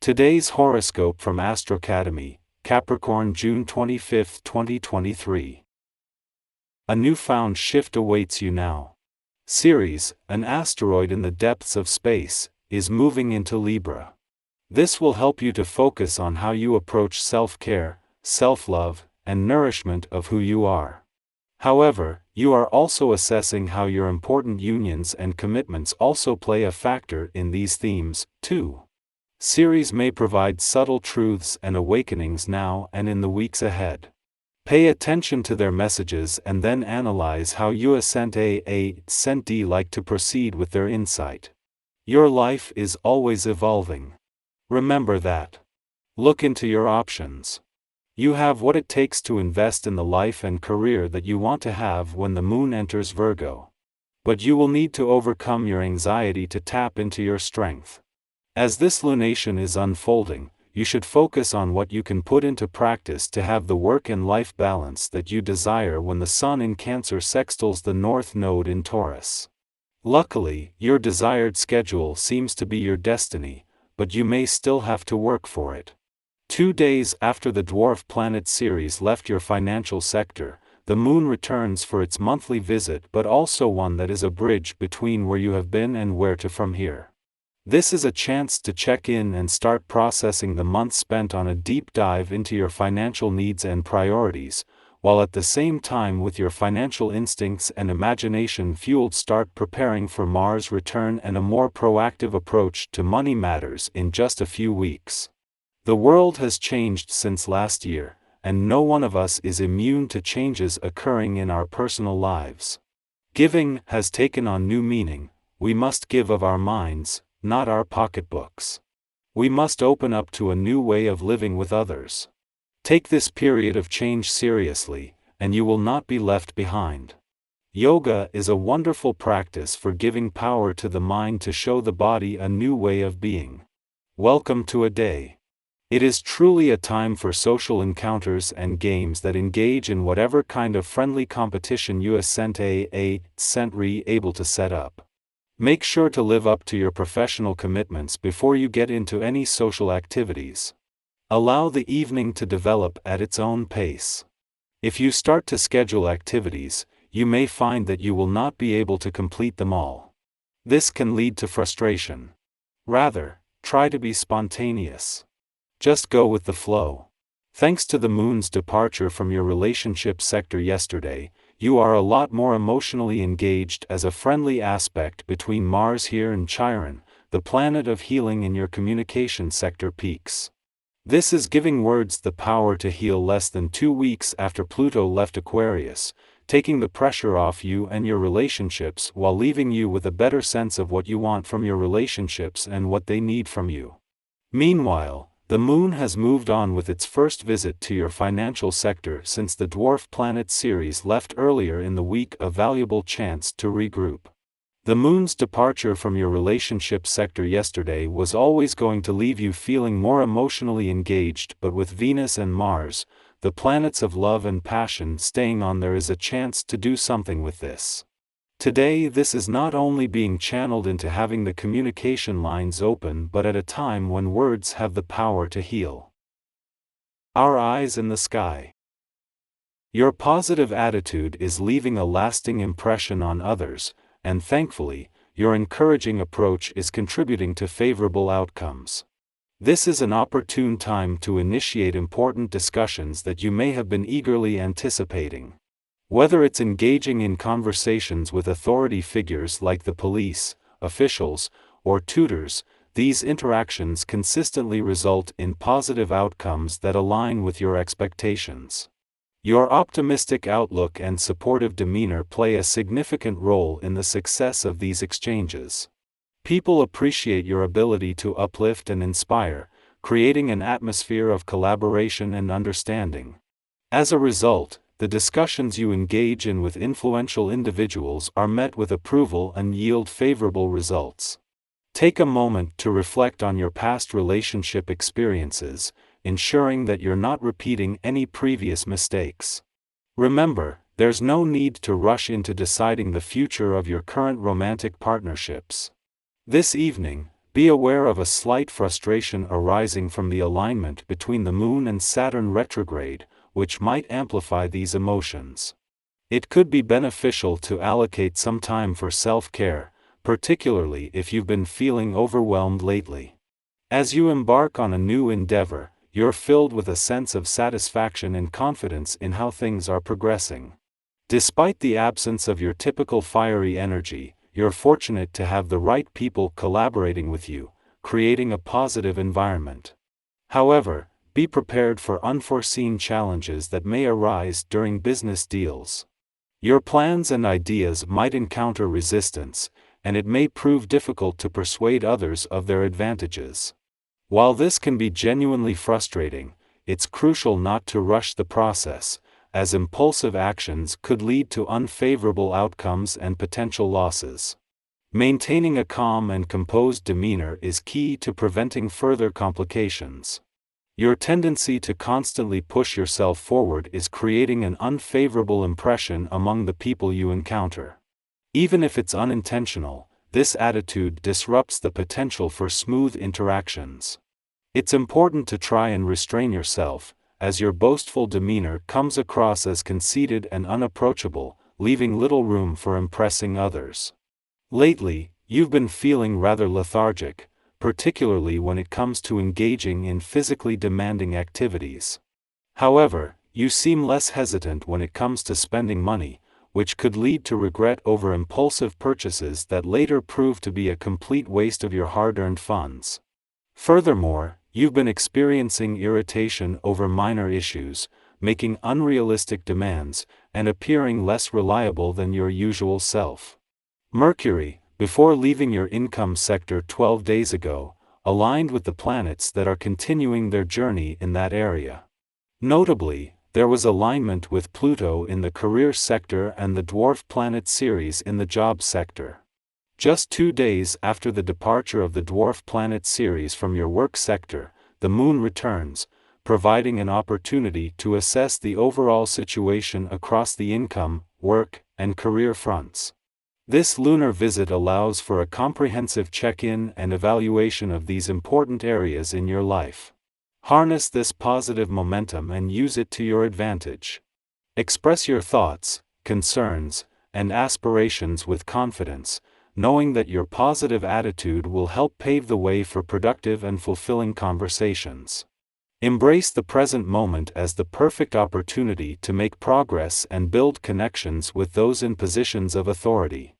Today's horoscope from Astrocademy, Capricorn June 25, 2023. A newfound shift awaits you now. Ceres, an asteroid in the depths of space, is moving into Libra. This will help you to focus on how you approach self-care, self-love, and nourishment of who you are. However, you are also assessing how your important unions and commitments also play a factor in these themes, too. Ceres may provide subtle truths and awakenings now and in the weeks ahead. Pay attention to their messages and then analyze how you ascent D like to proceed with their insight. Your life is always evolving. Remember that. Look into your options. You have what it takes to invest in the life and career that you want to have when the moon enters Virgo. But you will need to overcome your anxiety to tap into your strength. As this lunation is unfolding, you should focus on what you can put into practice to have the work and life balance that you desire when the Sun in Cancer sextiles the North Node in Taurus. Luckily, your desired schedule seems to be your destiny, but you may still have to work for it. 2 days after the dwarf planet Ceres left your financial sector, the moon returns for its monthly visit, but also one that is a bridge between where you have been and where to from here. This is a chance to check in and start processing the month spent on a deep dive into your financial needs and priorities, while at the same time with your financial instincts and imagination fueled start preparing for Mars' return and a more proactive approach to money matters in just a few weeks. The world has changed since last year, and no one of us is immune to changes occurring in our personal lives. Giving has taken on new meaning. We must give of our minds, not our pocketbooks. We must open up to a new way of living with others. Take this period of change seriously, and you will not be left behind. Yoga is a wonderful practice for giving power to the mind to show the body a new way of being. Welcome to a day. It is truly a time for social encounters and games that engage in whatever kind of friendly competition you ascent able to set up. Make sure to live up to your professional commitments before you get into any social activities. Allow the evening to develop at its own pace. If you start to schedule activities, you may find that you will not be able to complete them all. This can lead to frustration. Rather, try to be spontaneous. Just go with the flow. Thanks to the moon's departure from your relationship sector yesterday, you are a lot more emotionally engaged as a friendly aspect between Mars here and Chiron, the planet of healing in your communication sector peaks. This is giving words the power to heal less than 2 weeks after Pluto left Aquarius, taking the pressure off you and your relationships while leaving you with a better sense of what you want from your relationships and what they need from you. Meanwhile, the moon has moved on with its first visit to your financial sector since the dwarf planet Ceres left earlier in the week, a valuable chance to regroup. The moon's departure from your relationship sector yesterday was always going to leave you feeling more emotionally engaged, but with Venus and Mars, the planets of love and passion, staying on, there is a chance to do something with this. Today this is not only being channeled into having the communication lines open, but at a time when words have the power to heal. Our eyes in the sky. Your positive attitude is leaving a lasting impression on others, and thankfully, your encouraging approach is contributing to favorable outcomes. This is an opportune time to initiate important discussions that you may have been eagerly anticipating. Whether it's engaging in conversations with authority figures like the police, officials, or tutors, these interactions consistently result in positive outcomes that align with your expectations. Your optimistic outlook and supportive demeanor play a significant role in the success of these exchanges. People appreciate your ability to uplift and inspire, creating an atmosphere of collaboration and understanding. As a result, the discussions you engage in with influential individuals are met with approval and yield favorable results. Take a moment to reflect on your past relationship experiences, ensuring that you're not repeating any previous mistakes. Remember, there's no need to rush into deciding the future of your current romantic partnerships. This evening, Be aware of a slight frustration arising from the alignment between the Moon and Saturn retrograde, which might amplify these emotions. It could be beneficial to allocate some time for self-care, particularly if you've been feeling overwhelmed lately. As you embark on a new endeavor, you're filled with a sense of satisfaction and confidence in how things are progressing. Despite the absence of your typical fiery energy, you're fortunate to have the right people collaborating with you, creating a positive environment. However, be prepared for unforeseen challenges that may arise during business deals. Your plans and ideas might encounter resistance, and it may prove difficult to persuade others of their advantages. While this can be genuinely frustrating, it's crucial not to rush the process, as impulsive actions could lead to unfavorable outcomes and potential losses. Maintaining a calm and composed demeanor is key to preventing further complications. Your tendency to constantly push yourself forward is creating an unfavorable impression among the people you encounter. Even if it's unintentional, this attitude disrupts the potential for smooth interactions. It's important to try and restrain yourself, as your boastful demeanor comes across as conceited and unapproachable, leaving little room for impressing others. Lately, you've been feeling rather lethargic, particularly when it comes to engaging in physically demanding activities. However, you seem less hesitant when it comes to spending money, which could lead to regret over impulsive purchases that later prove to be a complete waste of your hard-earned funds. Furthermore, you've been experiencing irritation over minor issues, making unrealistic demands, and appearing less reliable than your usual self. Mercury, before leaving your income sector 12 days ago, aligned with the planets that are continuing their journey in that area. Notably, there was alignment with Pluto in the career sector and the dwarf planet Ceres in the job sector. Just 2 days after the departure of the dwarf planet Ceres from your work sector, the Moon returns, providing an opportunity to assess the overall situation across the income, work, and career fronts. This lunar visit allows for a comprehensive check-in and evaluation of these important areas in your life. Harness this positive momentum and use it to your advantage. Express your thoughts, concerns, and aspirations with confidence, knowing that your positive attitude will help pave the way for productive and fulfilling conversations. Embrace the present moment as the perfect opportunity to make progress and build connections with those in positions of authority.